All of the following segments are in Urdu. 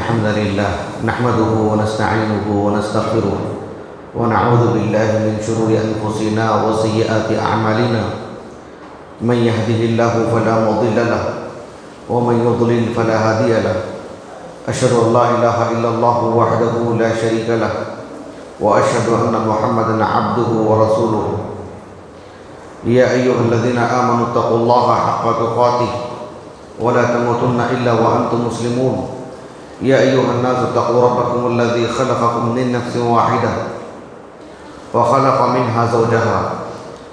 الحمد لله نحمده ونستعينه ونستغفره ونعوذ بالله من شرور أنفسنا وسيئات أعمالنا من يهده الله فلا مضل له ومن يضلل فلا هادي له أشهد أن لا إله إلا الله وحده لا شريك له وأشهد أن محمدا عبده ورسوله يا أيها الذين آمنوا اتقوا الله حق تقاته ولا تموتن إلا وأنتم مسلمون يا أيها الناس اتقوا ربكم الذي خلقكم من نفس واحدة وخلق منها زوجها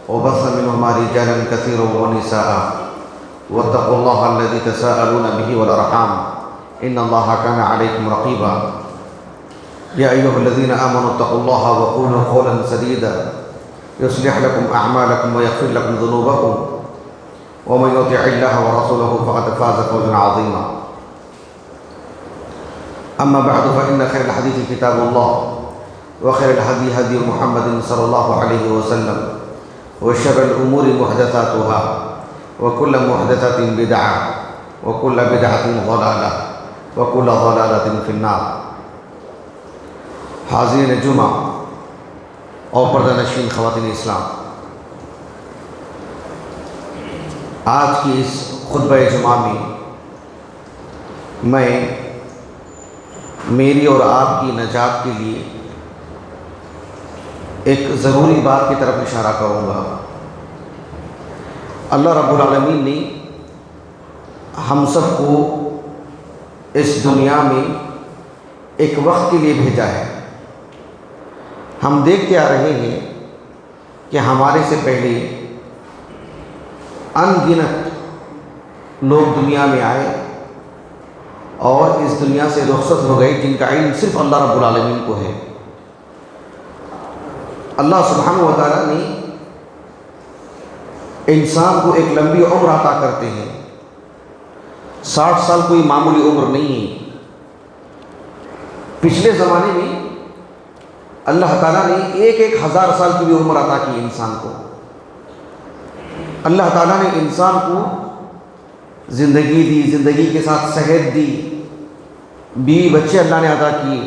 وبث منهما رجالا كثيرا ونساء واتقوا الله الذي تساءلون به والأرحام إن الله كان عليكم رقيبا يا أيها الذين آمنوا اتقوا الله وقولوا قولا سديدا يصلح لكم أعمالكم ويغفر لكم ذنوبكم ومن يطع الله ورسوله فقد فاز فوزا عظيما أما بعد فإن خير الحديث كتاب الله وخير الهدي هدي محمد صلى الله عليه وسلم وشر الأمور محدثاتها وكل محدثة بدعة وكل بدعة ضلالة وكل ضلالة في النار. حاضرین جمعہ اور پردہ نشین خواتین اسلام، آج کی اس خطبہ جمعہ میں میری اور آپ کی نجات کے لیے ایک ضروری بات کی طرف اشارہ کروں گا. اللہ رب العالمین نے ہم سب کو اس دنیا میں ایک وقت کے لیے بھیجا ہے. ہم دیکھتے آ رہے ہیں کہ ہمارے سے پہلے ان گنت لوگ دنیا میں آئے اور اس دنیا سے رخصت ہو گئے جن کا علم صرف اللہ رب العالمین کو ہے. اللہ سبحانہ و تعالیٰ نے انسان کو ایک لمبی عمر عطا کرتے ہیں. 60 سال کوئی معمولی عمر نہیں ہے. پچھلے زمانے میں اللہ تعالیٰ نے 1000 سال کی بھی عمر عطا کی انسان کو. اللہ تعالیٰ نے انسان کو زندگی دی، زندگی کے ساتھ صحت دی، بیوی بچے اللہ نے عطا کیے.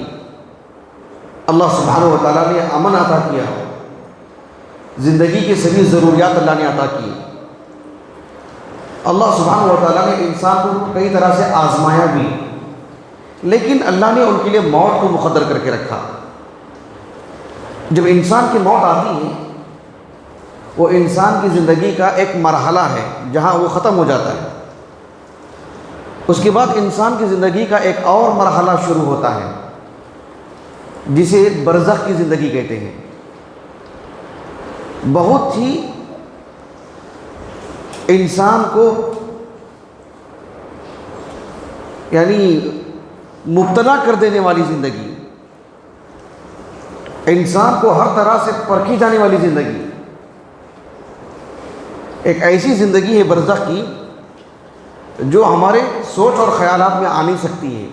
اللہ سبحانہ و تعالیٰ نے امن عطا کیا، زندگی کی سبھی ضروریات اللہ نے عطا کی. اللہ سبحانہ و تعالیٰ نے انسان کو کئی طرح سے آزمایا بھی، لیکن اللہ نے ان کے لیے موت کو مقدر کر کے رکھا. جب انسان کی موت آتی ہے وہ انسان کی زندگی کا ایک مرحلہ ہے جہاں وہ ختم ہو جاتا ہے. اس کے بعد انسان کی زندگی کا ایک اور مرحلہ شروع ہوتا ہے جسے برزخ کی زندگی کہتے ہیں. بہت ہی انسان کو یعنی مبتلا کر دینے والی زندگی، انسان کو ہر طرح سے پرکھی جانے والی زندگی، ایک ایسی زندگی ہے برزخ کی جو ہمارے سوچ اور خیالات میں آ نہیں سکتی ہے.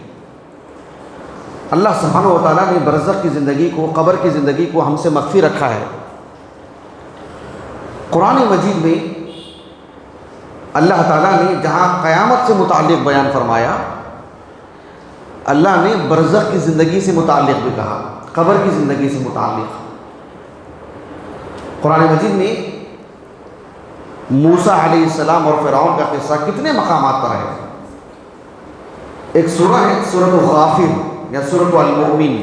اللہ سبحانہ و تعالیٰ نے برزخ کی زندگی کو، قبر کی زندگی کو ہم سے مخفی رکھا ہے. قرآن مجید میں اللہ تعالیٰ نے جہاں قیامت سے متعلق بیان فرمایا، اللہ نے برزخ کی زندگی سے متعلق بھی کہا، قبر کی زندگی سے متعلق. قرآن مجید میں موسیٰ علیہ السلام اور فرعون کا قصہ کتنے مقامات پر ہے. ایک سورہ ہے سورۃ غافر یا سورۃ المؤمن.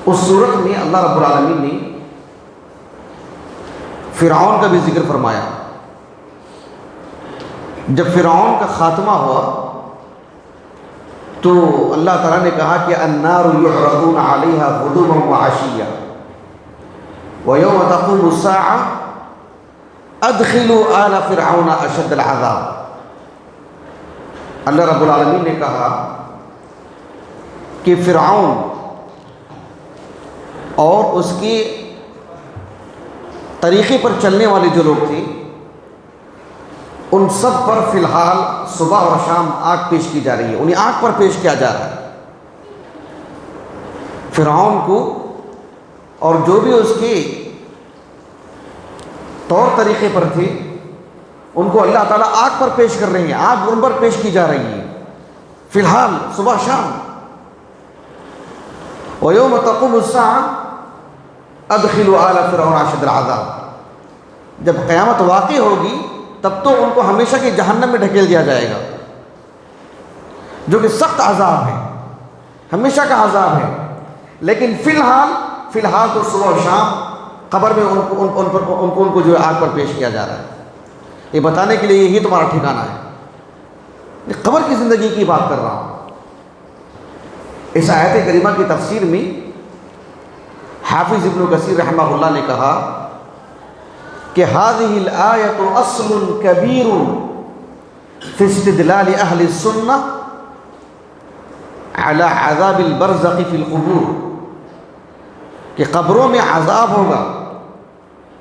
اس سورت میں اللہ رب العالمین نے فرعون کا بھی ذکر فرمایا. جب فرعون کا خاتمہ ہوا تو اللہ تعالیٰ نے کہا کہ النار یعرضون علیہا غدوا وعشیا ویوم تقوم الساعة ادخلوا آل فرعون اشد العذاب. اللہ رب العالمین نے کہا کہ فرعون اور اس کے طریقے پر چلنے والے جو لوگ تھے ان سب پر فی الحال صبح اور شام آگ پیش کی جا رہی ہے، انہیں آگ پر پیش کیا جا رہا ہے. فرعون کو اور جو بھی اس کے طور طریقے پر تھے ان کو اللہ تعالیٰ آگ پر پیش کر رہے ہیں، آگ ان پر پیش کی جا رہی ہے. فی الحال صبح شام. وَيَوْمَ تَقُومُ السَّاعَةُ أَدْخِلُوا آلَ فِرْعَوْنَ أَشَدَّ الْعَذَابِ. جب قیامت واقع ہوگی تب تو ان کو ہمیشہ کی جہنم میں ڈھکیل دیا جائے گا، جو کہ سخت عذاب ہے، ہمیشہ کا عذاب ہے. لیکن فی الحال تو صبح و شام قبر میں ان کو جو ہے آگ پر پیش کیا جا رہا ہے، یہ بتانے کے لیے یہی تمہارا ٹھکانہ ہے. قبر کی زندگی کی بات کر رہا ہوں. اس آیت کریمہ کی تفسیر میں حافظ ابن کثیر رحمہ اللہ نے کہا کہ هذه الآية أصل كبير في استدلال أهل السنة على عذاب البرزخ في القبور، کہ قبروں میں عذاب ہوگا.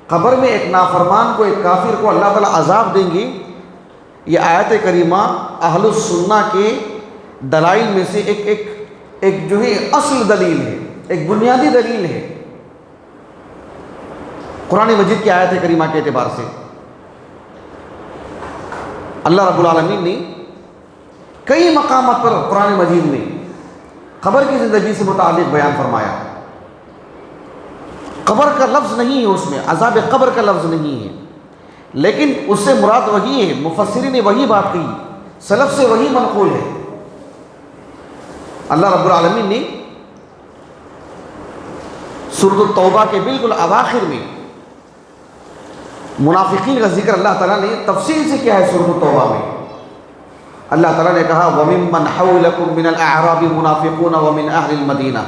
قبر میں ایک نافرمان کو، ایک کافر کو اللہ تعالیٰ عذاب دیں گے. یہ آیت کریمہ اہل السنہ کے دلائل میں سے ایک جو ہے اصل دلیل ہے، ایک بنیادی دلیل ہے قرآن مجید کی آیت کریمہ کے اعتبار سے. اللہ رب العالمین نے کئی مقامات پر قرآن مجید میں قبر کی زندگی سے متعلق بیان فرمایا. قبر کا لفظ نہیں ہے اس میں، عذاب قبر کا لفظ نہیں ہے، لیکن اس سے مراد وہی ہے. مفسرین نے وہی بات کی، سلف سے وہی منقول ہے. اللہ رب العالمین نے سورۃ التوبہ کے بالکل اواخر میں منافقین کا ذکر اللہ تعالیٰ نے تفصیل سے کیا ہے. سورۃ التوبہ میں اللہ تعالیٰ نے کہا وَمِمَّنْ حَوْلَكُمْ مِنَ الْأَعْرَابِ مُنَافِقُونَ وَمِنْ أَهْلِ الْمَدِينَةِ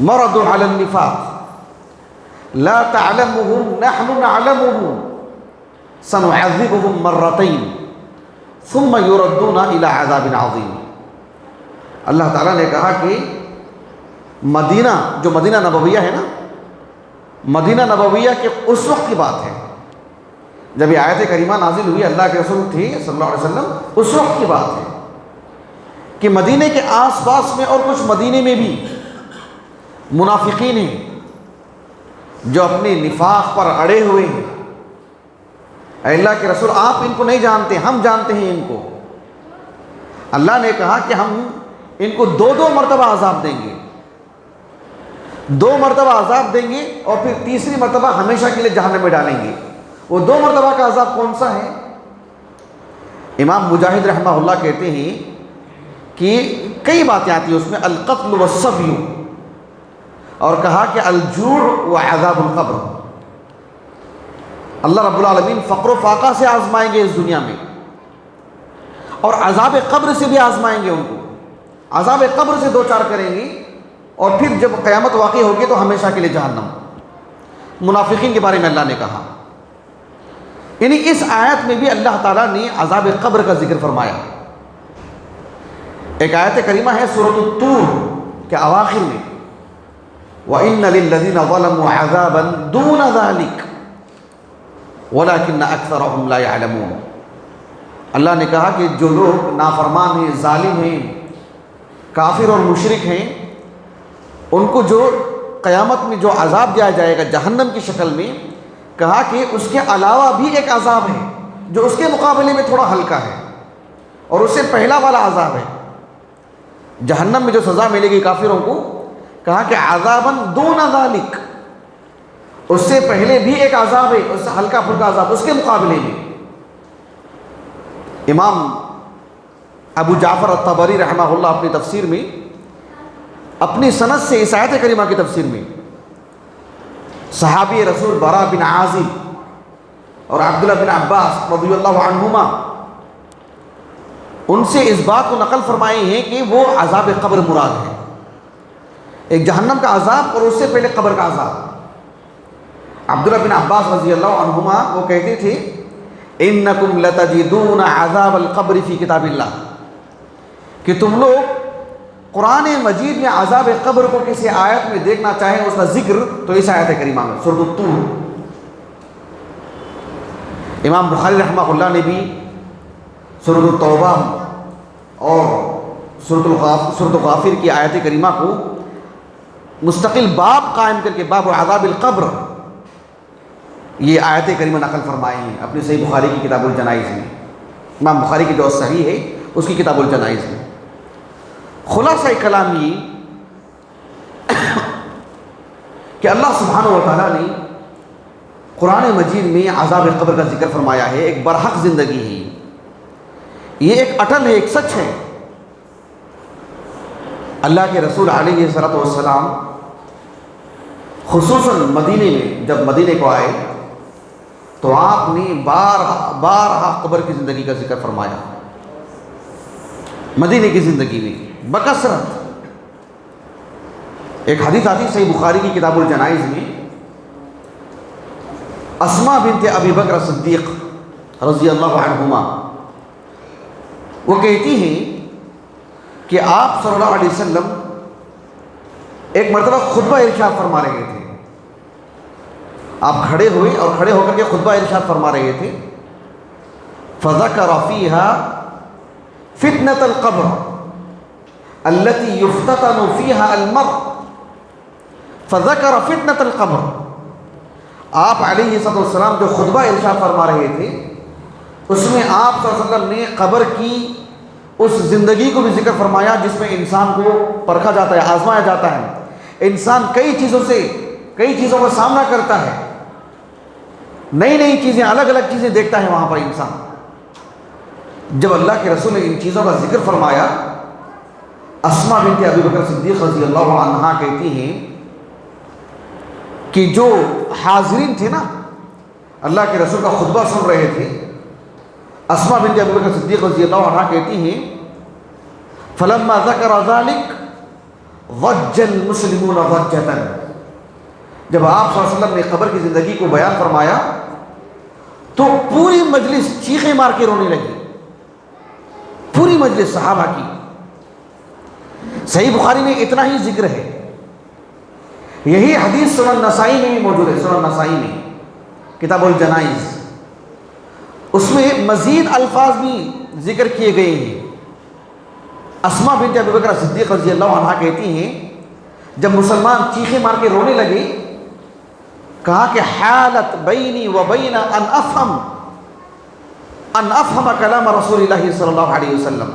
مَرَضُوا عَلَى النِّفَاقِ لَا تَعْلَمُهُمْ نَحْنُ نَعْلَمُهُمْ سَنُعَذِّبُهُمْ مَرَّتَيْنِ ثُمَّ يُرَدُّونَ إِلَى عَذَابٍ عَظِيمٍ. اللہ تعالیٰ نے کہا کہ مدینہ، جو مدینہ نبویہ ہے نا، مدینہ نبویہ کے اس وقت کی بات ہے جب یہ آیت کریمہ نازل ہوئی، اللہ کے رسول تھے صلی اللہ علیہ وسلم، اس وقت کی بات ہے کہ مدینہ کے آس پاس میں اور کچھ مدینے میں بھی منافقین ہیں جو اپنے نفاق پر اڑے ہوئے ہیں. اے اللہ کے رسول، آپ ان کو نہیں جانتے، ہم جانتے ہیں ان کو. اللہ نے کہا کہ ہم ان کو دو مرتبہ عذاب دیں گے، 2 مرتبہ عذاب دیں گے اور پھر تیسری مرتبہ ہمیشہ کے لیے جہنم میں ڈالیں گے. وہ 2 مرتبہ کا عذاب کون سا ہے؟ امام مجاہد رحمہ اللہ کہتے ہیں کہ کئی باتیں آتی ہیں اس میں، القتل والصبی، اور کہا کہ الجوع وعذاب القبر. اللہ رب العالمین فقر و فاقہ سے آزمائیں گے اس دنیا میں، اور عذاب قبر سے بھی آزمائیں گے ان کو. عذاب قبر سے 2-4 کریں گے اور پھر جب قیامت واقع ہوگی تو ہمیشہ کے لیے جہنم. منافقین کے بارے میں اللہ نے کہا. یعنی اس آیت میں بھی اللہ تعالیٰ نے عذاب قبر کا ذکر فرمایا. ایک آیت کریمہ ہے سورۃ الطور کے اواخر میں وَإِنَّ لِلَّذِينَ ظَلَمُوا عَذَابًا دُونَ ذَلِكَ وَلَكِنَّ أَكْثَرَهُمْ لَا يَعْلَمُونَ. اللہ نے کہا کہ جو لوگ نافرمان ہیں، ظالم ہیں، کافر اور مشرک ہیں، ان کو جو قیامت میں جو عذاب دیا جائے گا جہنم کی شکل میں، کہا کہ اس کے علاوہ بھی ایک عذاب ہے جو اس کے مقابلے میں تھوڑا ہلکا ہے، اور اس سے پہلا والا عذاب ہے جہنم میں جو سزا ملے گی کافروں کو. کہا کہ عذاباً دون ذالک، اس سے پہلے بھی ایک عذاب ہے، اس سے ہلکا پھلکا عذاب اس کے مقابلے میں. امام ابو جعفر الطبری رحمہ اللہ اپنی تفسیر میں اپنی سند سے اس آیت کریمہ کی تفسیر میں صحابی رسول براء بن عازب اور عبداللہ بن عباس رضی اللہ عنہما ان سے اس بات کو نقل فرمائی ہے کہ وہ عذاب قبر مراد ہے، ایک جہنم کا عذاب اور اس سے پہلے قبر کا عذاب. عبداللہ بن عباس رضی اللہ عنہما وہ کہتے تھے انکم لتجدون عذاب القبر فی کتاب اللہ، کہ تم لوگ قرآن مجید میں عذاب قبر کو کسی آیت میں دیکھنا چاہیں اس کا ذکر تو اس آیت کریمہ میں سورۃ الطور. امام بخاری رحمہ اللہ نے بھی سورۃ التوبہ اور سورۃ غافر کی آیت کریمہ کو مستقل باب قائم کر کے باب عذاب القبر یہ آیت کریمہ نقل فرمائی ہیں اپنی صحیح بخاری کی کتاب الجنائز میں. امام بخاری کی جو صحیح ہے اس کی کتاب الجنائز میں۔ خلاصہ کلام یہ کہ اللہ سبحانہ و تعالیٰ نے قرآن مجید میں عذاب قبر کا ذکر فرمایا ہے، ایک برحق زندگی ہے، یہ ایک اٹل ہے، ایک سچ ہے۔ اللہ کے رسول علیہ الصلوۃ والسلام خصوصاً مدینے میں جب مدینے کو آئے تو آپ نے بارہا قبر کی زندگی کا ذکر فرمایا، مدینے کی زندگی میں بکثرت۔ ایک حدیث آتی صحیح بخاری کی کتاب الجنائز میں، اسماء بنت ابی بکر صدیق رضی اللہ عنہما وہ کہتی ہیں کہ آپ صلی اللہ علیہ وسلم ایک مرتبہ خطبہ ارشاد فرما رہے تھے، آپ کھڑے ہوئے اور کھڑے ہو کر کے خطبہ ارشاد فرما رہے تھے، فذکر فیہا فتنة القبر التي يفتتن فيها المرء، فذکر فتنة القبر۔ آپ علیہ السلام جو خطبہ ارشاد فرما رہے تھے اس میں آپ صلی اللہ علیہ وسلم نے قبر کی اس زندگی کو بھی ذکر فرمایا جس میں انسان کو پرکھا جاتا ہے، آزمایا جاتا ہے، انسان کئی چیزوں کا سامنا کرتا ہے، نئی چیزیں، الگ الگ چیزیں دیکھتا ہے وہاں پر انسان۔ جب اللہ کے رسول نے ان چیزوں کا ذکر فرمایا، اسماء بنت ابی بکر صدیق رضی اللہ عنہا کہتی ہیں کہ جو حاضرین تھے نا، اللہ کے رسول کا خطبہ سن رہے تھے، اسماء بنت ابی بکر صدیق رضی اللہ عنہا کہتی ہیں فلما ذکر ذلک ضج المسلمون ضجۃ، جب آپ صلی اللہ علیہ وسلم نے قبر کی زندگی کو بیان فرمایا تو پوری مجلس چیخیں مار کے رونے لگی، پوری مجلس صحابہ کی۔ صحیح بخاری میں اتنا ہی ذکر ہے، یہی حدیث سنن نسائی میں بھی موجود ہے، سنن نسائی میں کتاب الجنائز، اس میں مزید الفاظ بھی ذکر کیے گئے ہیں۔ اسماء بنت ابی بکر صدیق رضی اللہ عنہا کہتی ہیں جب مسلمان چیخیں مار کے رونے لگے، کہا کہ حالت بینی و بین ان افہم کلام رسول اللہ صلی اللہ علیہ وسلم،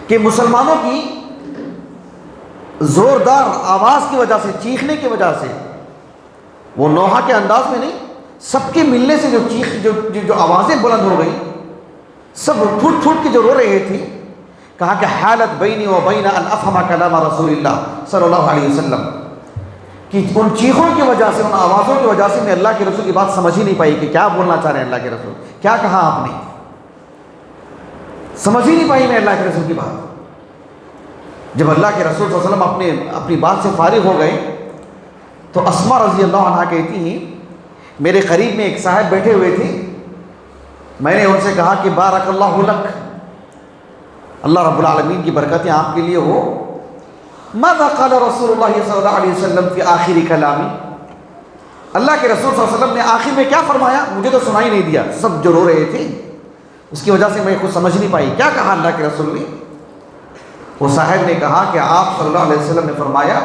کہ مسلمانوں کی زوردار آواز کی وجہ سے، چیخنے کی وجہ سے، وہ نوحہ کے انداز میں نہیں، سب کے ملنے سے جو آوازیں بلند ہو گئی، سب پھوٹ کے جو رو رہے تھے، کہا کہ حالت بینی و بین ان افہم کلام رسول اللہ صلی اللہ علیہ وسلم، کہ ان چیخوں کی وجہ سے، ان آوازوں کی وجہ سے میں اللہ کے رسول کی بات سمجھ ہی نہیں پائی کہ کیا بولنا چاہ رہے ہیں اللہ کے رسول، کیا کہا آپ نے، سمجھ ہی نہیں پائی میں اللہ کے رسول کی بات۔ جب اللہ کے رسول صلی اللہ علیہ وسلم اپنی بات سے فارغ ہو گئے تو اسماء رضی اللہ عنہا کہتی ہیں میرے قریب میں ایک صاحب بیٹھے ہوئے تھے، میں نے ان سے کہا کہ بارک اللہ لک، اللہ رب العالمین کی برکتیں آپ کے لیے ہو، ماذا قال رسول اللہ صلی اللہ علیہ وسلم فی آخر کلامی، اللہ کے رسول صلی اللہ علیہ وسلم نے آخر میں کیا فرمایا، مجھے تو سنائی نہیں دیا، سب جو رو رہے تھے اس کی وجہ سے میں کچھ سمجھ نہیں پائی، کیا کہا اللہ کے رسول نے؟ وہ صاحب نے کہا کہ آپ صلی اللہ علیہ وسلم نے فرمایا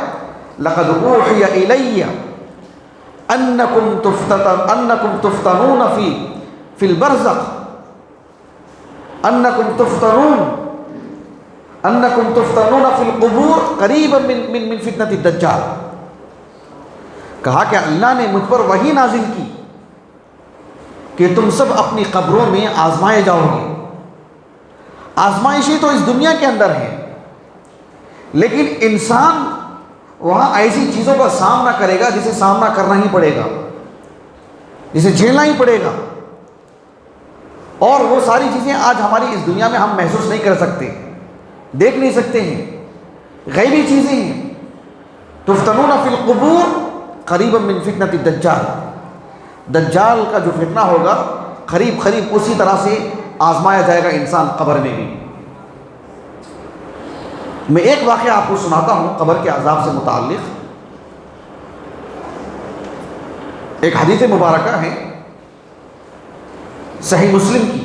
لقد اوحی الی انکم تفتنون فی البرزخ، انکم تفتنون فی القبور قریبا من فتنۃ الدجال، کہا کہ اللہ نے مجھ پر وحی نازل کی کہ تم سب اپنی قبروں میں آزمائے جاؤ گے۔ آزمائشیں تو اس دنیا کے اندر ہیں، لیکن انسان وہاں ایسی چیزوں کا سامنا کرے گا جسے سامنا کرنا ہی پڑے گا، جسے جھیلنا ہی پڑے گا، اور وہ ساری چیزیں آج ہماری اس دنیا میں ہم محسوس نہیں کر سکتے، دیکھ نہیں سکتے ہیں، غیبی چیزیں ہیں۔ تفتنون فی القبور قریبا من فتنۃ الدجال، دجال کا جو فتنہ ہوگا قریب اسی طرح سے آزمایا جائے گا انسان قبر میں بھی۔ میں ایک واقعہ آپ کو سناتا ہوں قبر کے عذاب سے متعلق۔ ایک حدیث مبارکہ ہے صحیح مسلم کی،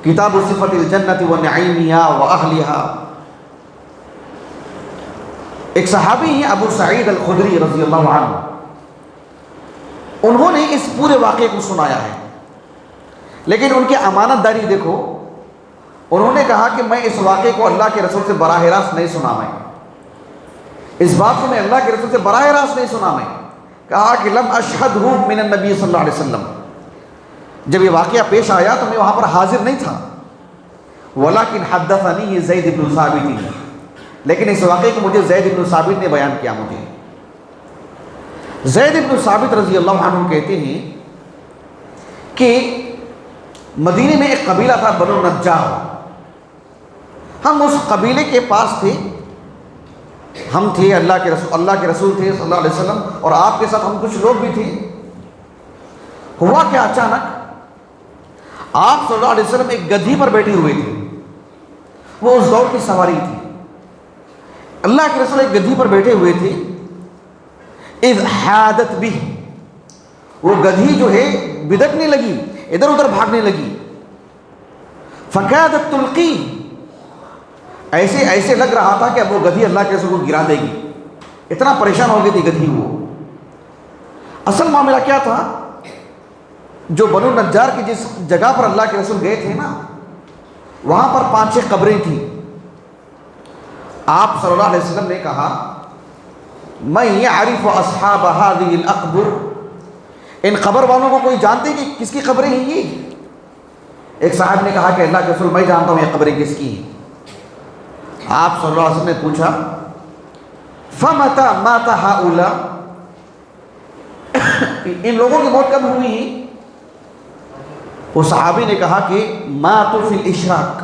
کتاب صفت الجنت و نعیمہا و اہلہا۔ ایک صحابی ہیں ابو سعید الخدری رضی اللہ عنہ، انہوں نے اس پورے واقعے کو سنایا ہے، لیکن ان کی امانت داری دیکھو انہوں نے کہا کہ میں اس واقعے کو اللہ کے رسول سے براہ راست نہیں سنا، میں اس بات کو میں اللہ کے رسول سے براہ راست نہیں سنا، میں کہا کہ لم اشہدہ من النبی صلی اللہ علیہ وسلم، جب یہ واقعہ پیش آیا تو میں وہاں پر حاضر نہیں تھا، ولیکن حدثنی زید بن ثابت، لیکن اس واقعے کو مجھے زید بن ثابت نے بیان کیا مجھے۔ زید بن ثابت رضی اللہ عنہ کہتے ہیں کہ مدینے میں ایک قبیلہ تھا بنو نجار، ہم اس قبیلے کے پاس تھے، ہم تھے اللہ کے رسول تھے صلی اللہ علیہ وسلم، اور آپ کے ساتھ ہم کچھ لوگ بھی تھے۔ ہوا کہ اچانک آپ صلی اللہ علیہ وسلم ایک گدھی پر بیٹھے ہوئے تھے، وہ اس دور کی سواری تھی، اللہ کے رسول ایک گدھی پر بیٹھے ہوئے تھے، اذ حادت بہ، وہ گدھی جو ہے بدکنے لگی، ادھر ادھر بھاگنے لگی، فکادت تلقی، ایسے لگ رہا تھا کہ اب وہ گدھی اللہ کے رسول کو گرا دے گی، اتنا پریشان ہو گئی تھی گدھی وہ۔ اصل معاملہ کیا تھا، جو بنو نجار کی جس جگہ پر اللہ کے رسول گئے تھے نا، وہاں پر 5-6 قبریں تھیں۔ آپ صلی اللہ علیہ وسلم نے کہا من یعرف اصحاب هذه الاقبر، ان قبر والوں کو کوئی جانتے کہ کس کی قبریں ہیں یہ؟ ایک صاحب نے کہا کہ اللہ کے رسول میں جانتا ہوں یہ قبریں کس کی ہیں۔ آپ صلی اللہ علیہ وسلم نے پوچھا فمتى مات هؤلاء، ان لوگوں کی موت کب ہوئی ہے؟ وہ صحابی نے کہا کہ ماتوا فی الاشراک،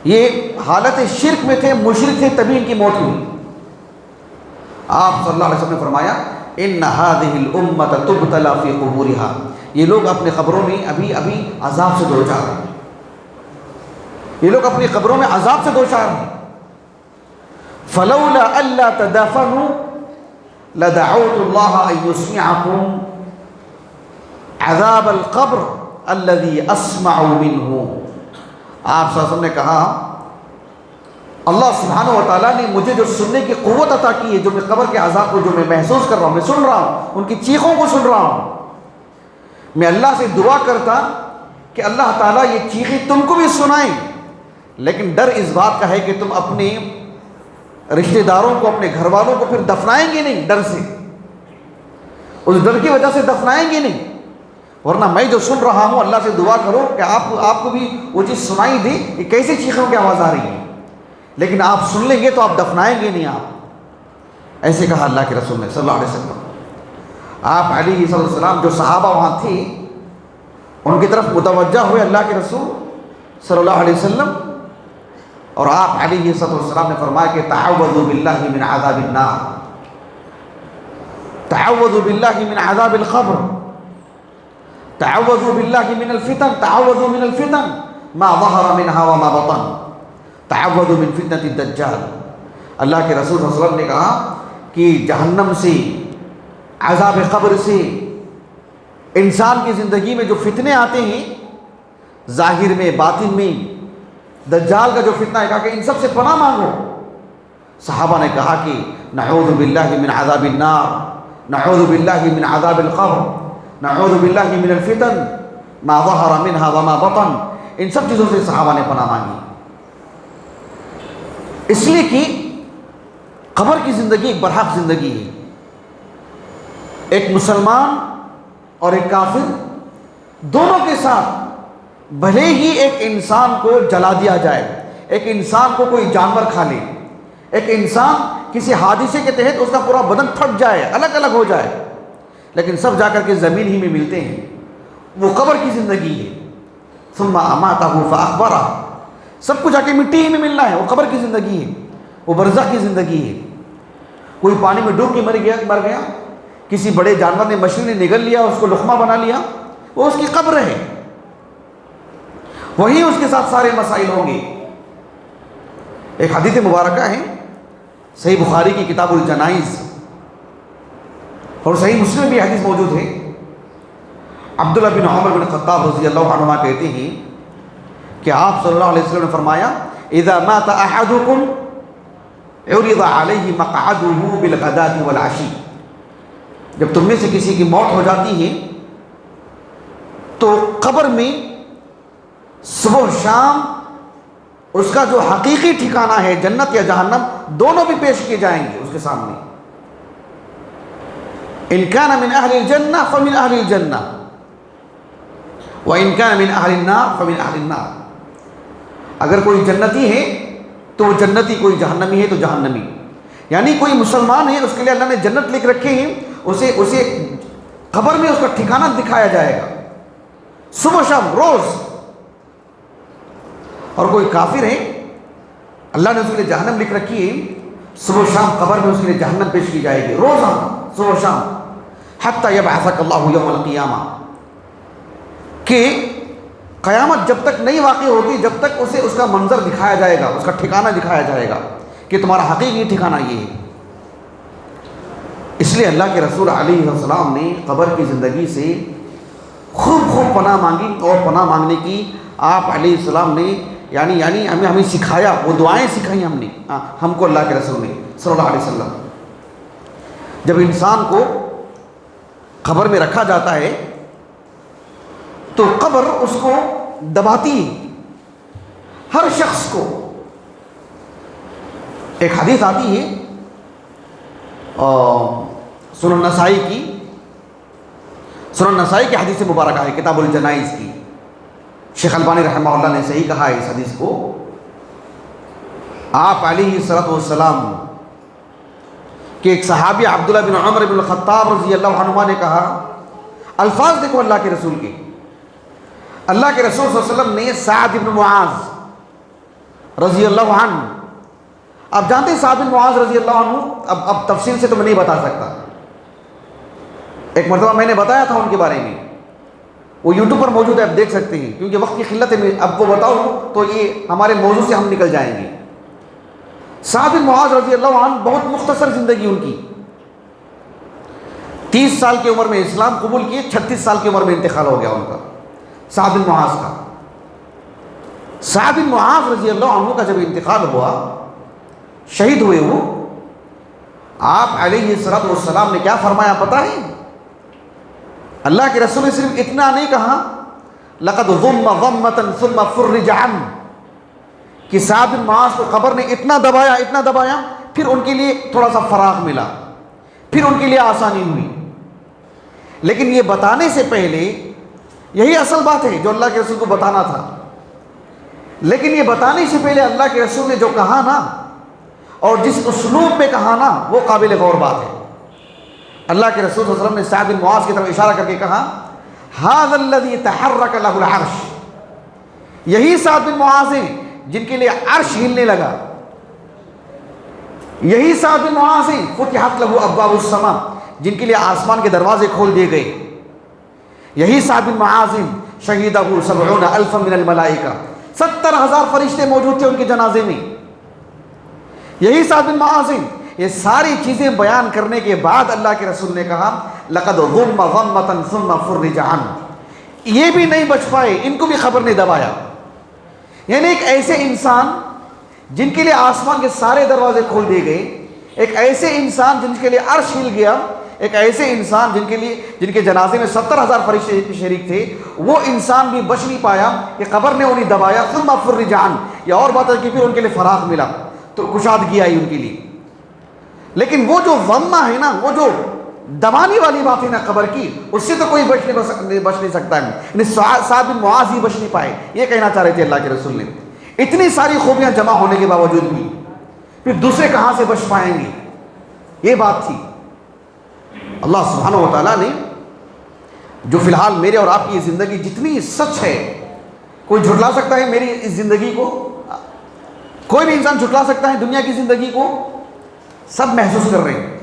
یہ حالت شرک میں تھے، مشرک تھے، تبھی ان کی موت ہوئی۔ آپ صلی اللہ علیہ وسلم نے فرمایا ان هذه الامه تبتلى في قبورها، یہ لوگ اپنے قبروں میں ابھی عذاب سے دوچار ہیں، یہ لوگ اپنی قبروں میں عذاب سے دوچار ہیں۔ فلولا الا تدفنوا لدعوت الله ان يسمعكم عذاب القبر الذي اسمع منه۔ آپ صلی اللہ علیہ وسلم نے کہا اللہ سبحانہ و تعالیٰ نے مجھے جو سننے کی قوت عطا کی ہے، جو میں قبر کے عذاب کو جو میں محسوس کر رہا ہوں، میں سن رہا ہوں، ان کی چیخوں کو سن رہا ہوں، میں اللہ سے دعا کرتا کہ اللہ تعالیٰ یہ چیخیں تم کو بھی سنائیں، لیکن ڈر اس بات کا ہے کہ تم اپنے رشتہ داروں کو، اپنے گھر والوں کو پھر دفنائیں گے نہیں، ڈر سے، اس ڈر کی وجہ سے دفنائیں گے نہیں، ورنہ میں جو سن رہا ہوں اللہ سے دعا کرو کہ آپ کو بھی وہ چیز سنائی دے، یہ کیسی چیخوں کی آواز آ رہی ہے، لیکن آپ سن لیں گے تو آپ دفنائیں گے نہیں آپ، ایسے کہا اللہ کے رسول نے صلی اللہ علیہ وسلم۔ آپ علیہ صلی اللہ علیہ وسلم جو صحابہ وہاں تھے ان کی طرف متوجہ ہوئے اللہ کے رسول صلی اللہ علیہ وسلم، اور آپ علیہ صلی اللہ علیہ وسلم نے فرمایا کہ تعوذوا باللہ من عذاب النار، تعوذوا باللہ من عذاب القبر، تعوذوا باللہ من الفتن، تعوذوا من الفتن ما ظہر منها وما بطن، تعوذوا من فتنة الدجال۔ اللہ کے رسول صلی اللہ علیہ وسلم نے کہا کہ جہنم سے، عذاب قبر سے، انسان کی زندگی میں جو فتنے آتے ہیں ظاہر میں باطن میں، دجال کا جو فتنہ ہے، کہا کہ ان سب سے پناہ مانگو۔ صحابہ نے کہا کہ نعوذ باللہ من عذاب النار، نعوذ باللہ من عذاب القبر، نعوذ باللہ من الفتن ما ظہر منها وما بطن، ان سب چیزوں سے صحابہ نے پناہ مانگی، اس لیے کہ قبر کی زندگی ایک برحق زندگی ہے۔ ایک مسلمان اور ایک کافر دونوں کے ساتھ بھلے ہی ایک انسان کو جلا دیا جائے، ایک انسان کو کوئی جانور کھا لے، ایک انسان کسی حادثے کے تحت اس کا پورا بدن پھٹ جائے، الگ الگ ہو جائے، لیکن سب جا کر کے زمین ہی میں ملتے ہیں، وہ قبر کی زندگی ہے۔ ثم اماتہ فاقبرہ، سب کو جا کے مٹی ہی میں ملنا ہے، وہ قبر کی زندگی ہے، وہ برزخ کی زندگی ہے۔ کوئی پانی میں ڈوب کے مر گیا، کسی بڑے جانور نے، مچھلی نے نگل لیا، اس کو لقمہ بنا لیا، وہ اس کی قبر ہے، وہی اس کے ساتھ سارے مسائل ہوں گے۔ ایک حدیث مبارکہ ہے صحیح بخاری کی کتاب الجنائز، اور صحیح مسلم میں بھی حدیث موجود ہے۔ عبداللہ بن عمر بن خطاب رضی اللہ عنہما کہتے ہیں کہ آپ صلی اللہ علیہ وسلم نے فرمایا اذا مات احدکم عرض علیہ مقعدہ بالغداۃ والعشی، جب تم میں سے کسی کی موت ہو جاتی ہے تو قبر میں صبح و شام اس کا جو حقیقی ٹھکانہ ہے جنت یا جہنم، دونوں بھی پیش کیے جائیں گے اس کے سامنے. ان کان من اہل الجنہ فمن اہل الجنہ وان کان من اہل النار فمن اہل النار. اگر کوئی جنتی ہے تو وہ جنتی، کوئی جہنمی ہے تو جہنمی. یعنی کوئی مسلمان ہے، اس کے لیے اللہ نے جنت لکھ رکھے ہیں، اسے قبر میں اس کا ٹھکانہ دکھایا جائے گا صبح شام روز. اور کوئی کافر ہے، اللہ نے اس کے لیے جہنم لکھ رکھی ہے، صبح شام قبر میں اس کے لیے جہنم پیش کی جائے گی روزانہ صبح شام، حتی یبعثک اللہ یوم القیامہ، کہ قیامت جب تک نہیں واقع ہوگی جب تک اسے اس کا منظر دکھایا جائے گا، اس کا ٹھکانہ دکھایا جائے گا کہ تمہارا حقیقی ٹھکانہ یہ ہے. اس لیے اللہ کے رسول علیہ السلام نے قبر کی زندگی سے خوب پناہ مانگی، اور پناہ مانگنے کی آپ علیہ السلام نے یعنی ہمیں سکھایا، وہ دعائیں سکھائیں ہم کو اللہ کے رسول نے صلی اللہ علیہ وسلم. جب انسان کو قبر میں رکھا جاتا ہے تو قبر اس کو دباتی ہے، ہر شخص کو. ایک حدیث آتی ہے سنن نسائی کی حدیث مبارکہ ہے، کتاب الجنائز کی. شیخ البانی رحمہ اللہ نے صحیح کہا ہے اس حدیث کو. آپ علیہ الصلوۃ والسلام کہ ایک صحابی عبداللہ بن عمر بن الخطاب رضی اللہ عنہما نے کہا، الفاظ دیکھو اللہ کے رسول کے. اللہ کے رسول صلی اللہ علیہ وسلم نے سعد بن معاذ رضی اللہ عنہ، آپ جانتے ہیں سعد بن معاذ رضی اللہ عنہ، اب تفصیل سے تو میں نہیں بتا سکتا، ایک مرتبہ میں نے بتایا تھا ان کے بارے میں، وہ یوٹیوب پر موجود ہے، آپ دیکھ سکتے ہیں. کیونکہ وقت کی قلت ہے، اب کو بتاؤں تو یہ ہمارے موضوع سے ہم نکل جائیں گے. سعد بن معاذ رضی اللہ عنہ بہت مختصر زندگی ان کی، 30 سال کی عمر میں اسلام قبول کیے، 36 سال کی عمر میں انتقال ہو گیا ان کا، سعد بن معاذ کا. سعد بن معاذ رضی اللہ عنہ کا جب انتقال ہوا، شہید ہوئے وہ، آپ علیہ الصلوۃ والسلام نے کیا فرمایا پتہ ہے؟ اللہ کے رسول نے صرف اتنا نہیں کہا لقد ضم ضمة ثم فرج عنه، کہ سعد بن معاذ کو قبر نے اتنا دبایا پھر ان کے لیے تھوڑا سا فراغ ملا، پھر ان کے لیے آسانی ہوئی. لیکن یہ بتانے سے پہلے، یہی اصل بات ہے جو اللہ کے رسول کو بتانا تھا، لیکن یہ بتانے سے پہلے اللہ کے رسول نے جو کہا نا، اور جس اسلوب میں کہا نا، وہ قابل غور بات ہے. اللہ کے رسول صلی اللہ علیہ وسلم نے سعد بن معاذ کی طرف اشارہ کر کے کہا، ھذا الذی تحرک لہ العرش، یہی سعد بن معاذ ہیں جن کے لیے عرش ہلنے لگا، یہی سعد بن معاذ ہیں فتحت لہ ابواب السماء، جن کے لیے آسمان کے دروازے کھول دیے گئے، یہی سعد بن معاذ ہیں شہیدہ 70,000 من الملائکہ، 70,000 فرشتے موجود تھے ان کے جنازے میں، یہی سعد بن معاذ ہیں. یہ ساری چیزیں بیان کرنے کے بعد اللہ کے رسول نے کہا لقد ضم ضمة ثم فرج عنه، یہ بھی نہیں بچ پائے، ان کو بھی خبر نے دبایا. یعنی ایک ایسے انسان جن کے لیے آسمان کے سارے دروازے کھول دیے گئے، ایک ایسے انسان جن کے لیے عرش ہل گیا، ایک ایسے انسان جن کے جنازے میں 70,000 فرشتے شریک تھے، وہ انسان بھی بچ نہیں پایا کہ قبر نے انہیں دبایا. ثم فرج عنه، یہ اور بات ہے کہ پھر ان کے لیے فراغ ملا، تو کشادگی آئی ان کے لیے. لیکن وہ جو ضمہ ہے نا، وہ جو دبانے والی بات ہے نا قبر کی، اس سے تو کوئی بچ نہیں سکتا ہے. یعنی سعد بن معاذ ہی بچ نہیں پائے، یہ کہنا چاہ رہے تھے اللہ کے رسول نے. اتنی ساری خوبیاں جمع ہونے کے باوجود بھی پھر دوسرے کہاں سے بچ پائیں گے، یہ بات تھی. اللہ سبحانہ و تعالیٰ نے جو فی الحال میرے اور آپ کی زندگی جتنی سچ ہے، کوئی جھٹلا سکتا ہے میری اس زندگی کو؟ کوئی بھی انسان جھٹلا سکتا ہے دنیا کی زندگی کو؟ سب محسوس کر رہے ہیں.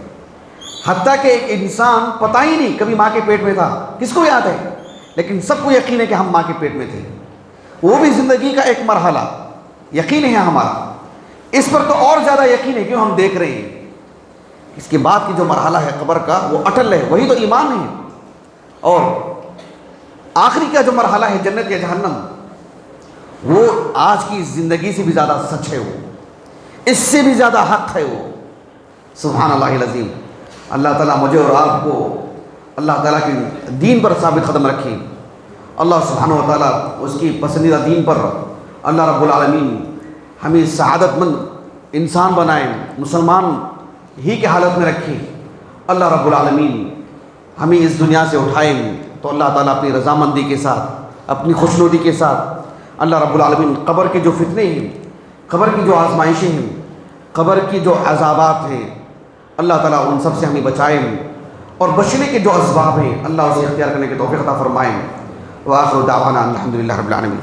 حتیٰ کہ ایک انسان پتہ ہی نہیں کبھی ماں کے پیٹ میں تھا، کس کو یاد ہے؟ لیکن سب کو یقین ہے کہ ہم ماں کے پیٹ میں تھے. وہ بھی زندگی کا ایک مرحلہ یقین ہے ہمارا، اس پر تو اور زیادہ یقین ہے کیوں ہم دیکھ رہے ہیں. اس کے بعد کی جو مرحلہ ہے قبر کا، وہ اٹل ہے، وہی تو ایمان ہے. اور آخری کا جو مرحلہ ہے جنت یا جہنم، وہ آج کی زندگی سے بھی زیادہ سچ ہے، وہ اس سے بھی زیادہ حق ہے. وہ سبحان اللہ العظیم. اللہ تعالیٰ مجھے اور آپ کو اللہ تعالیٰ کے دین پر ثابت قدم رکھیں. اللہ سبحانہ و تعالیٰ اس کی پسندیدہ دین پر اللہ رب العالمین ہمیں سعادت مند انسان بنائیں، مسلمان ہی کی حالت میں رکھیں۔ اللہ رب العالمین ہمیں اس دنیا سے اٹھائیں تو اللہ تعالیٰ اپنی رضامندی کے ساتھ، اپنی خوشنودی کے ساتھ اللہ رب العالمین قبر کے جو فتنے ہیں، قبر کی جو آزمائشیں ہیں، قبر کی جو عذابات ہیں، اللہ تعالیٰ ان سب سے ہمیں بچائیں، اور بچنے کے جو اسباب ہیں اللہ اسے اختیار کرنے کے توفیق عطا فرمائیں۔ وآخر دعوانا الحمدللہ رب العالمین۔